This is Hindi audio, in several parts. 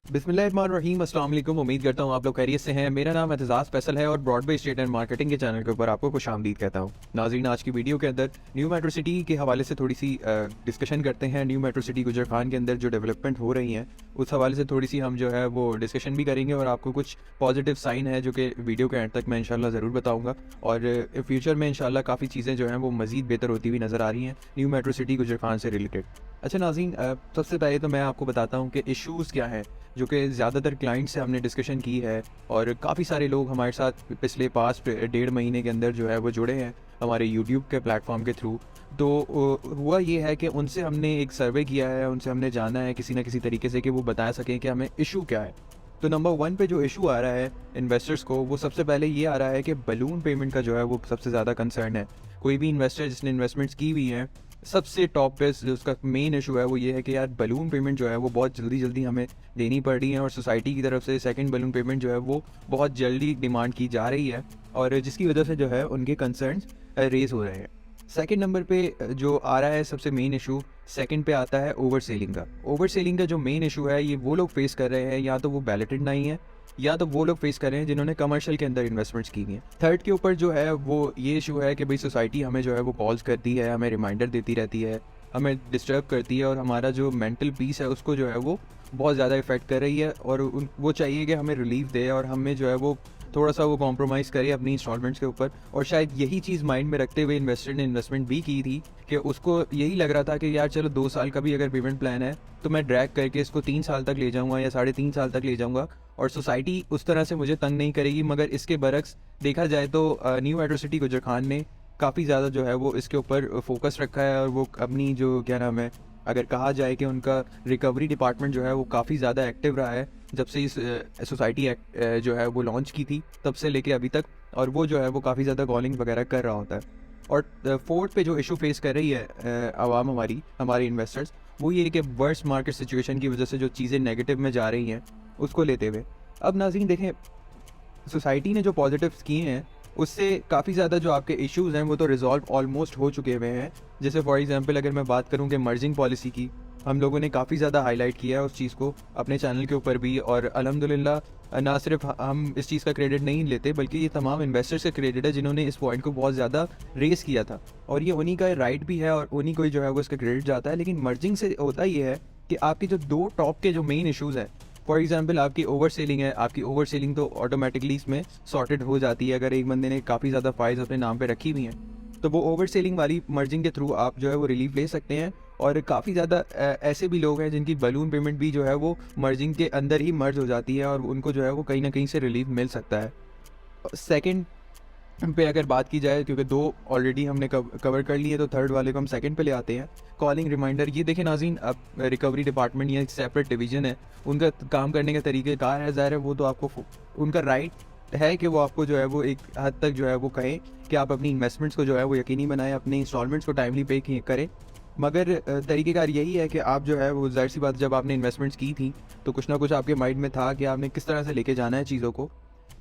बिस्मिल्लाहिर्रहमानिर्रहीम, अस्सलाम वालेकुम। उम्मीद करता हूँ आप लोग खैरियत से हैं। मेरा नाम एतजाज़ फैसल है और ब्रॉडवे स्टेट एंड मार्केटिंग के चैनल के ऊपर आपको खुशामदीद कहता हूँ। नाज़रीन, आज की वीडियो के अंदर न्यू मेट्रो सिटी के हवाले से थोड़ी सी डिस्कशन करते हैं। न्यू मेट्रो सिटी गुजर खान के अंदर जो डेवलपमेंट हो रही हैं उस हवाले से थोड़ी सी हम जो है वो डिस्कशन भी करेंगे और आपको कुछ पॉजिटिव साइन है जो कि वीडियो के एंड तक मैं इंशाल्लाह ज़रूर बताऊँगा। और फ्यूचर में इंशाल्लाह काफ़ी चीज़ें जो हैं वो मज़ीद बेहतर होती हुई नज़र आ रही हैं न्यू मेट्रो सिटी गुजर खान से रिलेटेड। अच्छा नाज़रीन, सबसे पहले तो मैं आपको बताता हूँ कि इश्यूज़ क्या हैं जो कि ज़्यादातर क्लाइंट से हमने डिस्कशन की है और काफ़ी सारे लोग हमारे साथ पिछले पास्ट 1.5 महीने के अंदर जो है वो जुड़े हैं हमारे यूट्यूब के प्लेटफॉर्म के थ्रू। तो हुआ ये है कि उनसे हमने एक सर्वे किया है, उनसे हमने जाना है किसी ना किसी तरीके से कि वो बता सकें कि हमें इशू क्या है। तो नंबर 1 पे जो इशू आ रहा है इन्वेस्टर्स को, वो सबसे पहले ये आ रहा है कि बलून पेमेंट का जो है वो सबसे ज़्यादा कंसर्न है। कोई भी इन्वेस्टर जिसने इन्वेस्टमेंट्स की हुई हैं, सबसे टॉप पे जो उसका मेन इशू है वो ये है कि यार बलून पेमेंट जो है वो बहुत जल्दी जल्दी हमें देनी पड़ रही है और सोसाइटी की तरफ से सेकंड बलून पेमेंट जो है वो बहुत जल्दी डिमांड की जा रही है और जिसकी वजह से जो है उनके कंसर्न्स रेज हो रहे हैं। सेकंड नंबर पे जो आ रहा है सबसे मेन इशू, सेकंड पे आता है ओवर सेलिंग का। ओवर सेलिंग का जो मेन इशू है ये वो लोग फेस कर रहे हैं, या तो वो बैलेटेड नहीं है या तो वो लोग फेस कर रहे हैं जिन्होंने कमर्शियल के अंदर इन्वेस्टमेंट्स की हैं। थर्ड के ऊपर जो है वो ये इशू है कि भाई सोसाइटी हमें जो है वो कॉल्स करती है, हमें रिमाइंडर देती रहती है, हमें डिस्टर्ब करती है और हमारा जो मेंटल पीस है उसको जो है वो बहुत ज़्यादा इफेक्ट कर रही है और वो चाहिए कि हमें रिलीफ दे और हमें जो है वो थोड़ा सा वो कॉम्प्रोमाइज़ करे अपनी इंस्टॉलमेंट्स के ऊपर। और शायद यही चीज़ माइंड में रखते हुए इन्वेस्टर ने इन्वेस्टमेंट भी की थी कि उसको यही लग रहा था कि यार चलो 2 साल का भी अगर पेमेंट प्लान है तो मैं ड्रैग करके इसको 3 साल तक ले जाऊँगा या 3.5 साल तक ले जाऊँगा और सोसाइटी उस तरह से मुझे तंग नहीं करेगी। मगर इसके बरक्स देखा जाए तो न्यू मेट्रो सिटी गुजर खान ने काफ़ी ज़्यादा जो है वो इसके ऊपर फोकस रखा है और वो अपनी जो क्या नाम है, अगर कहा जाए कि उनका रिकवरी डिपार्टमेंट जो है वो काफ़ी ज़्यादा एक्टिव रहा है जब से इस सोसाइटी एक्ट जो है वो लॉन्च की थी तब से लेके अभी तक, और वो जो है वो काफ़ी ज़्यादा कॉलिंग वगैरह कर रहा होता है। और फोर्थ पे जो इशू फेस कर रही है आवाम हमारे इन्वेस्टर्स, वो ये कि वर्स्ट मार्केट सिचुएशन की वजह से जो चीज़ें नेगेटिव में जा रही हैं उसको लेते हुए। अब नाज़रीन देखें, सोसाइटी ने जो पॉजिटिव्स किए हैं उससे काफ़ी ज़्यादा जो आपके इश्यूज़ हैं वो तो रिजॉल्व ऑलमोस्ट हो चुके हुए हैं। जैसे फॉर एग्जांपल अगर मैं बात करूं कि मर्जिंग पॉलिसी की, हम लोगों ने काफ़ी ज़्यादा हाईलाइट किया है उस चीज़ को अपने चैनल के ऊपर भी, और अल्हम्दुलिल्लाह ना सिर्फ हम इस चीज़ का क्रेडिट नहीं लेते बल्कि ये तमाम इन्वेस्टर्स का क्रेडिट है जिन्होंने इस पॉइंट को बहुत ज़्यादा रेस किया था और ये उन्हीं का राइट भी है और उन्हीं को ही जो है वो इसका क्रेडिट जाता है। लेकिन मर्जिंग से होता ये है कि आपके जो 2 टॉप के जो मेन इशूज़ हैं, फॉर एग्जाम्पल आपकी ओवर सेलिंग है, आपकी ओवर सेलिंग तो ऑटोमेटिकली इसमें सॉर्टेड हो जाती है अगर एक बंदे ने काफ़ी ज़्यादा फाइल्स अपने नाम पे रखी हुई हैं, तो वो ओवर सेलिंग वाली मर्जिंग के थ्रू आप जो है वो रिलीफ ले सकते हैं। और काफ़ी ज़्यादा ऐसे भी लोग हैं जिनकी बलून पेमेंट भी जो है वो मर्जिंग के अंदर ही मर्ज हो जाती है और उनको जो है वो कहीं ना कहीं से रिलीफ मिल सकता है। सेकेंड पे अगर बात की जाए, क्योंकि 2 ऑलरेडी हमने कवर कर लिए तो थर्ड वाले को हम सेकंड पे ले आते हैं। कॉलिंग रिमाइंडर, ये देखें नाज़रीन, अब रिकवरी डिपार्टमेंट या एक सेपरेट डिवीजन है, उनका काम करने का तरीक़ेकार है, ज़ाहिर है वो तो आपको उनका राइट है कि वो आपको जो है वो एक हद तक जो है वो कहें कि आप अपनी इन्वेस्टमेंट्स को जो है वो यकीनी बनाएं, अपने इंस्टॉलमेंट्स को टाइमली पे करें। मगर तरीक़ेकार यही है कि आप जो है वो ज़ाहिर सी बात, जब आपने इन्वेस्टमेंट्स की थी तो कुछ ना कुछ आपके माइंड में था कि आपने किस तरह से लेके जाना है चीज़ों को।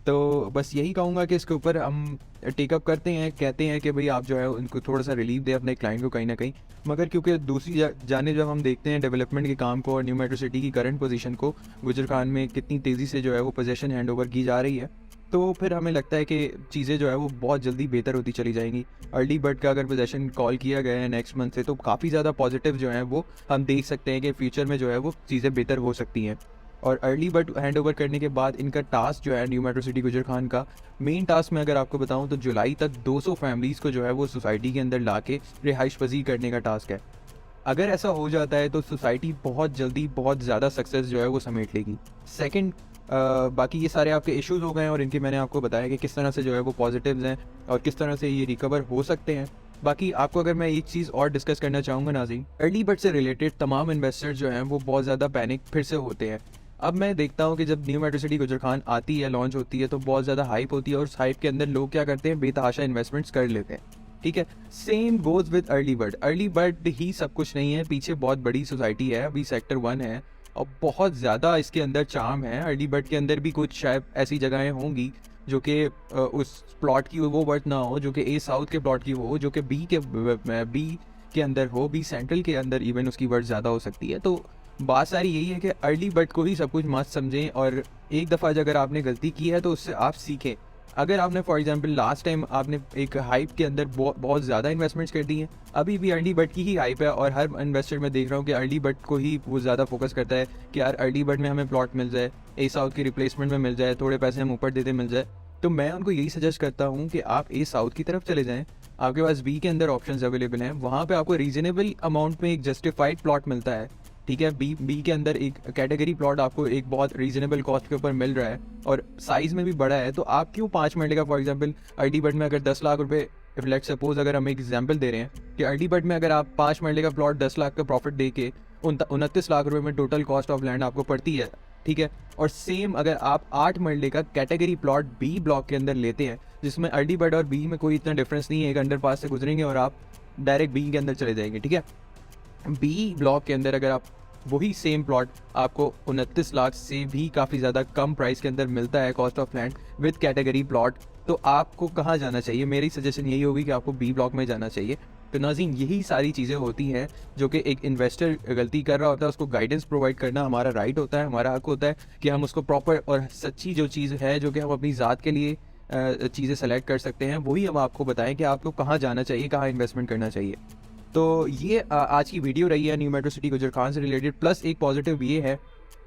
तो बस यही कहूँगा कि इसके ऊपर हम टेकअप करते हैं, कहते हैं कि भाई आप जो है उनको थोड़ा सा रिलीफ दें अपने क्लाइंट को कहीं ना कहीं। मगर क्योंकि दूसरी जाने जब हम देखते हैं डेवलपमेंट के काम को और न्यू मेट्रो सिटी की करंट पोजीशन को, गुजर खान में कितनी तेज़ी से जो है वो पोजीशन हैंड ओवर की जा रही है, तो फिर हमें लगता है कि चीज़ें जो है वो बहुत जल्दी बेहतर होती चली जाएंगी। अर्ली बर्ड का अगर पोजीशन कॉल किया गया है नेक्स्ट मंथ से, तो काफ़ी ज़्यादा पॉजिटिव जो है वो हम देख सकते हैं कि फ्यूचर में जो है वो चीज़ें बेहतर हो सकती हैं। और अर्ली बर्ड हैंड ओवर करने के बाद इनका टास्क जो है न्यू मेट्रो सिटी गुजर खान का मेन टास्क में अगर आपको बताऊं तो जुलाई तक 200 फैमिलीज़ को जो है वो सोसाइटी के अंदर ला के रिहाइश पजीर करने का टास्क है। अगर ऐसा हो जाता है तो सोसाइटी बहुत जल्दी बहुत ज़्यादा सक्सेस जो है वो समेट लेगी। सेकंड, बाकी ये सारे आपके इश्यूज हो गए और इनके मैंने आपको बताया कि किस तरह से जो है वो पॉजिटिव्स हैं और किस तरह से ये रिकवर हो सकते हैं। बाकी आपको अगर मैं एक चीज़ और डिस्कस करना चाहूँगा नाज़रीन, अर्ली बर्ड से रिलेटेड तमाम इन्वेस्टर्स जो हैं वो बहुत ज़्यादा पैनिक फिर से होते हैं। अब मैं देखता हूँ कि जब न्यू मेट्रो सिटी गुजर खान आती है, लॉन्च होती है, तो बहुत ज़्यादा हाइप होती है और उस हाइप के अंदर लोग क्या करते हैं, बेतहाशा इन्वेस्टमेंट्स कर लेते हैं। ठीक है, same goes with early bird. Early bird ही सब कुछ नहीं है, पीछे बहुत बड़ी सोसाइटी है, अभी सेक्टर 1 है और बहुत ज़्यादा इसके अंदर चार्म है। अर्ली बर्ड के अंदर भी कुछ शायद ऐसी जगहें होंगी जो कि उस प्लॉट की वो वर्थ ना हो, जो कि ए साउथ के प्लॉट की हो, जो कि बी के अंदर हो, बी सेंट्रल के अंदर इवन उसकी वर्थ ज़्यादा हो सकती है। तो बात सारी यही है कि अर्ली बर्ड को ही सब कुछ मस्त समझें, और एक दफ़ा अगर आपने गलती की है तो उससे आप सीखें। अगर आपने फॉर एग्जांपल लास्ट टाइम आपने एक हाइप के अंदर बहुत ज़्यादा इन्वेस्टमेंट्स कर दी हैं, अभी भी अर्ली बर्ड की ही हाइप है, और हर इन्वेस्टर मैं देख रहा हूँ कि अर्ली बर्ड को ही वो ज़्यादा फोकस करता है कि यार अर्ली बर्ड में हमें प्लॉट मिल जाए, ए साउथ की रिप्लेसमेंट में मिल जाए, थोड़े पैसे हम ऊपर देते मिल जाए। तो मैं उनको यही सजेस्ट करता हूँ कि आप ए साउथ की तरफ चले जाएँ। आपके पास बी के अंदर ऑप्शंस अवेलेबल हैं, वहाँ पे आपको रीजनेबल अमाउंट में एक जस्टिफाइड प्लॉट मिलता है। ठीक है, बी के अंदर एक कैटेगरी प्लॉट आपको एक बहुत रीजनेबल कॉस्ट के ऊपर मिल रहा है और साइज़ में भी बड़ा है। तो आप क्यों 5 मरले का, फॉर एग्जांपल अर्ली बर्ड में अगर 10 लाख रुपए, लेट्स सपोज अगर हम एक एग्जांपल दे रहे हैं कि अर्ली बर्ड में अगर आप 5 मरले का प्लॉट 10 लाख का प्रॉफिट दे के 29 लाख रुपए में टोटल कॉस्ट ऑफ लैंड आपको पड़ती है। ठीक है, और सेम अगर आप 8 मरले का कैटेगरी प्लॉट बी ब्लॉक के अंदर लेते हैं, जिसमें अर्ली बर्ड और बी में कोई इतना डिफरेंस नहीं है, एक अंडरपास से गुजरेंगे और आप डायरेक्ट बी के अंदर चले जाएंगे। ठीक है, बी ब्लॉक के अंदर अगर आप वही सेम प्लॉट आपको 29 लाख से भी काफ़ी ज़्यादा कम प्राइस के अंदर मिलता है cost of land with category plot, तो आपको कहाँ जाना चाहिए? मेरी सजेशन यही होगी कि आपको बी ब्लॉक में जाना चाहिए। तो नाज़रीन, यही सारी चीज़ें होती हैं जो कि एक इन्वेस्टर गलती कर रहा होता है, उसको गाइडेंस प्रोवाइड करना हमारा राइट होता है, हमारा हक होता है कि हम उसको प्रॉपर और सच्ची जो चीज़ है जो कि हम अपनी ज़ात के लिए चीज़ें सेलेक्ट कर सकते हैं, वही हम आपको बताएं कि आपको कहाँ जाना चाहिए, कहाँ इन्वेस्टमेंट करना चाहिए। तो ये आज की वीडियो रही है न्यू मेट्रो सिटी गुजर खान से रिलेटेड। प्लस एक पॉजिटिव ये है,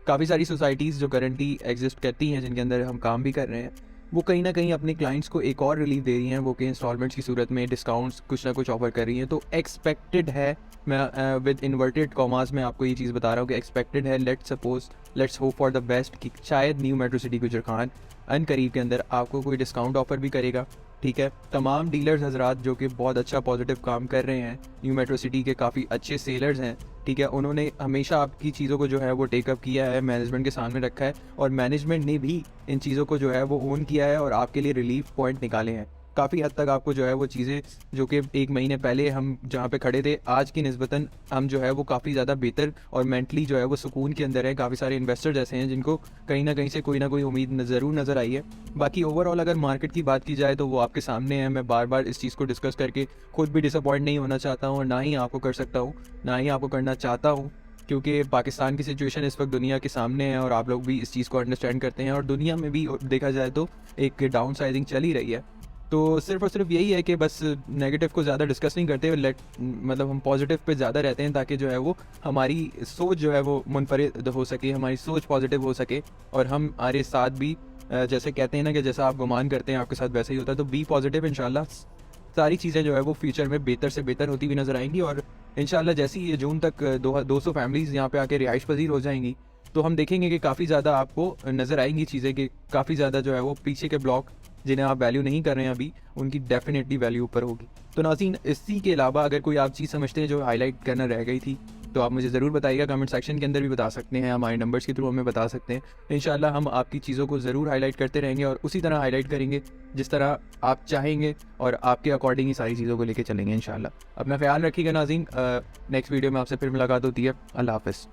काफ़ी सारी सोसाइटीज़ जो करंटली एग्जिस्ट करती हैं, जिनके अंदर हम काम भी कर रहे हैं, वो कहीं ना कहीं अपने क्लाइंट्स को एक और रिलीफ दे रही हैं, वो कि इंस्टॉलमेंट्स की सूरत में डिस्काउंट्स कुछ ना कुछ ऑफर कर रही हैं। तो एक्सपेक्टेड है, मैं विद इन्वर्टेड कॉमास में आपको ये चीज़ बता रहा हूँ कि एक्सपेक्टेड है, let's hope for the best कि शायद न्यू मेट्रो सिटी गुजर खान अन करीब के अंदर आपको कोई डिस्काउंट ऑफर भी करेगा। ठीक है, तमाम डीलर्स हजरात जो कि बहुत अच्छा पॉजिटिव काम कर रहे हैं, न्यू मेट्रो सिटी के काफ़ी अच्छे सेलर्स हैं। ठीक है, उन्होंने हमेशा आपकी चीज़ों को जो है वो टेकअप किया है, मैनेजमेंट के सामने रखा है, और मैनेजमेंट ने भी इन चीज़ों को जो है वो ओन किया है और आपके लिए रिलीफ पॉइंट निकाले हैं। काफ़ी हद तक आपको जो है वो चीज़ें जो कि 1 महीने पहले हम जहाँ पे खड़े थे, आज की निस्बतन हम जो है वो काफ़ी ज़्यादा बेहतर और मेंटली जो है वो सुकून के अंदर है। काफ़ी सारे इन्वेस्टर्स ऐसे हैं जिनको कहीं ना कहीं से कोई ना कोई उम्मीद ज़रूर नज़र आई है। बाकी ओवरऑल अगर मार्केट की बात की जाए तो वो आपके सामने है। मैं बार बार इस चीज़ को डिस्कस करके खुद भी डिसअपॉइंट नहीं होना चाहता हूँ, और ना ही आपको कर सकता हूँ, ना ही आपको करना चाहता हूँ, क्योंकि पाकिस्तान की सिचुएशन इस वक्त दुनिया के सामने है और आप लोग भी इस चीज़ को अंडरस्टैंड करते हैं, और दुनिया में भी देखा जाए तो एक डाउन साइजिंग चल ही रही है। तो सिर्फ और सिर्फ यही है कि बस नेगेटिव को ज़्यादा डिस्कस नहीं करते, मतलब हम पॉजिटिव पे ज़्यादा रहते हैं, ताकि जो है वो हमारी सोच जो है वो मुनफरिद हो सके, हमारी सोच पॉजिटिव हो सके, और हमारे साथ भी जैसे कहते हैं ना कि जैसा आप गुमान करते हैं आपके साथ वैसे ही होता है। तो बी पॉजिटिव, इंशाल्लाह सारी चीज़ें जो है वो फ्यूचर में बेहतर से बेहतर होती हुई नज़र आएंगी, और इंशाल्लाह जैसे ही ये जून तक 200 फैमिलीज़ यहाँ पे आके रिहाइश पजीर हो जाएंगी, तो हम देखेंगे कि काफ़ी ज़्यादा आपको नज़र आएंगी चीज़ें कि काफ़ी ज़्यादा जो है वो पीछे के ब्लॉक जिन्हें आप वैल्यू नहीं कर रहे हैं अभी, उनकी डेफिनेटली वैल्यू ऊपर होगी। तो नाज़रीन, इसी के अलावा अगर कोई आप चीज़ समझते हैं जो हाईलाइट करना रह गई थी, तो आप मुझे ज़रूर बताइएगा, कमेंट सेक्शन के अंदर भी बता सकते हैं, हमारे नंबर्स के थ्रू हमें बता सकते हैं। इंशाल्लाह हम आपकी चीज़ों को ज़रूर हाईलाइट करते रहेंगे और उसी तरह हाईलाइट करेंगे जिस तरह आप चाहेंगे, और आपके अकॉर्डिंग ही सारी चीज़ों को लेकर चलेंगे इंशाल्लाह। अपना ख्याल रखिएगा नाज़रीन, नेक्स्ट वीडियो में आपसे फिर मुलाकात होती है। अल्लाह हाफ़िज़।